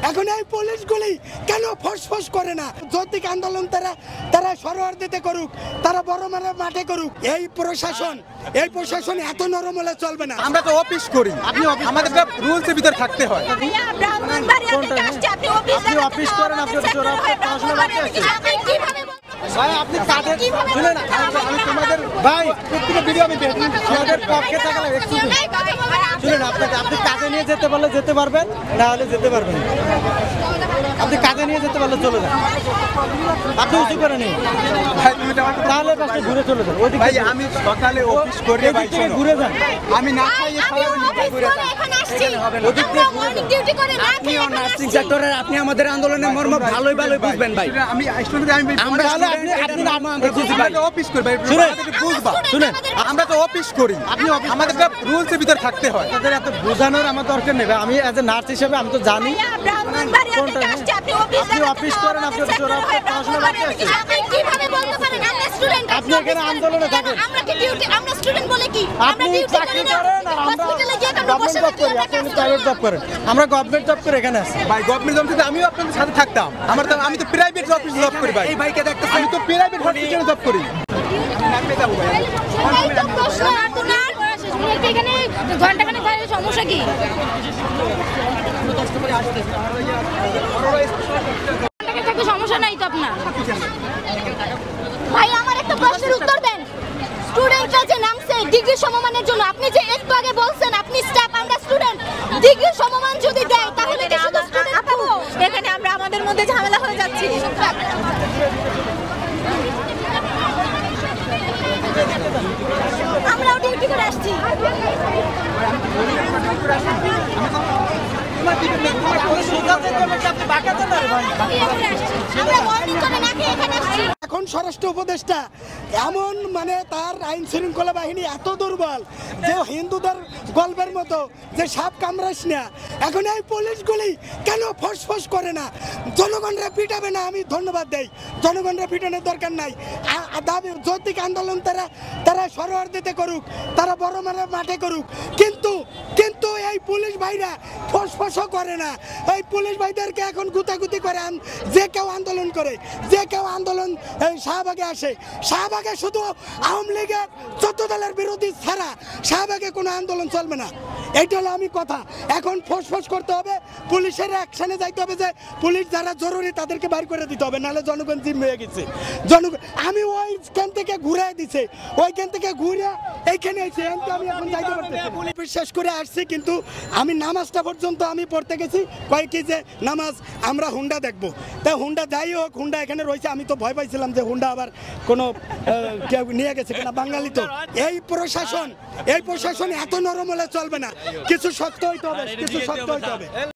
এখন এই পুলিশগুলি কেন ফসফস করে না? যৌক্তিক আন্দোলন তারা সরোয়ার্দিতে করুক, তারা বড় মাঠে করুক। এই প্রশাসন এত নরম হলে চলবে না। আমরা তো অফিস করি, আমাদের রুলসের ভিতর থাকতে হয়। আপনি অফিস করেন, আপনি পড়াশোনা করতে আসছেন। ভাই আপনি কাজে শুনে না, আমি তোমাদের ভাই প্রত্যেকটা ভিডিও আমি দেখি, আমাদের পক্ষে থাকলে শুনে না, আপনি কাজে নিয়ে যেতে পারলে যেতে পারবেন, না হলে যেতে পারবেন। আপনি কাজে নিয়ে যেতে পারলে চলে যান, আপনি উঁচু করে নিন, তাহলে পাশে ঘুরে চলে যান। ভাই আমি সকালে অফিস করে ভাই ঘুরে যান, আমি না খাইয়ে ঘুরে যান। নার্সিং সেক্টরের আপনি আমাদের আন্দোলনের মর্ম ভালোই বুঝবেন ভাই। আমি অফিস করি ভাই, বুঝবা। শুনেন, আমরা তো অফিস করি, আমাদের রুলসের ভিতর থাকতে হয়। তাদের এত বোঝানোর আমার দরকার নেই। আমি এজ এ নার্স হিসেবে আমি তো জানি আপনি অফিস করেন, আপনি পড়াশোনা করতে আসছেন। আপনি এখানে আন্দোলনে থাকেন, আপনি চাকরি করেন আর আমরা গভর্নমেন্ট জব করি, আপনি প্রাইভেট জব করেন। আমরা গভর্নমেন্ট জব করে এখানে আছি ভাই। গভর্নমেন্ট জব থেকে আমিও আপনাদের সাথে থাকতাম। আমি তো প্রাইভেট অফিসে জব করি ভাই। এই ভাইকে দেখতে আমি তো প্রাইভেট হসপিটালে জব করি। সমস্যা কি? সমস্যা নাই তো আপনার ভাই। আমার একটা প্রশ্নের উত্তর দেন। স্টুডেন্টরা যে নামছে ডিগ্রি সমমানের জন্য, আপনি যে একটু আগে বলছেন আপনি স্টাফ, আমরা স্টুডেন্ট, ডিগ্রি সমমান যদি দেয় তাহলে কি শুধু স্টুডেন্ট পাবো? এখানে আমরা আমাদের মধ্যে ঝামেলা হয়ে যাচ্ছি। আমরাও ডিউটি করে আসছি। এখন স্বরাষ্ট্র উপদেষ্টা এমন তার আইন শৃঙ্খলা বাহিনী এত দুর্বল যে হিন্দুদের গল্পের মতো যে সাপ কামড়াস না। এখন এই পুলিশগুলি কেন ফসফস করে না? জনগণরা পিটাবে না, আমি ধন্যবাদ দেই। জনগণরা পিটানোর দরকার নাই। দাবি যৌক্তিক আন্দোলন তারা সরোয়ার্দিতে করুক, তারা বড় মাঠে করুক। কিন্তু এই পুলিশ ভাইরা ফসফসও করে না। এই পুলিশ ভাইদেরকে এখন গুতাগুতি করে যে কেউ আন্দোলন করে, যে কেউ আন্দোলন শাহবাগে আসে। শাহবাগে শুধু আওয়ামী লীগের 14 দলের বিরোধী ছাড়া শাহবাগে কোনো আন্দোলন চলবে না। এইটা হলো আমি কথা। এখন ফসফস করতে হবে, পুলিশের অ্যাকশনে যাইতে হবে, যে পুলিশ যারা জরুরি তাদেরকে বাইর করে দিতে হবে, নাহলে জনগণ জিম্মি হয়ে গেছে। আমি ওইখান থেকে ঘুরে দিছে, ওইখান থেকে ঘুরে এইখানে এসে আমি এখন যাইতে পারতেছি। বিশ্বাস করে আসছি, কিন্তু আমি নামাজটা পর্যন্ত আমি পড়তে গেছি। কয় কি যে নামাজ আমরা হুন্ডা দেখবো, তাই হুন্ডা যাই হোক, হুন্ডা এখানে রয়েছে। আমি তো ভয় পাইছিলাম যে হুন্ডা আবার কোনো কেউ নিয়ে গেছে কিনা। বাঙালি তো এই প্রশাসন এত নরম হলে চলবে না। কিছু শক্ত হইতে হবে, কিছু শক্ত হইতে হবে।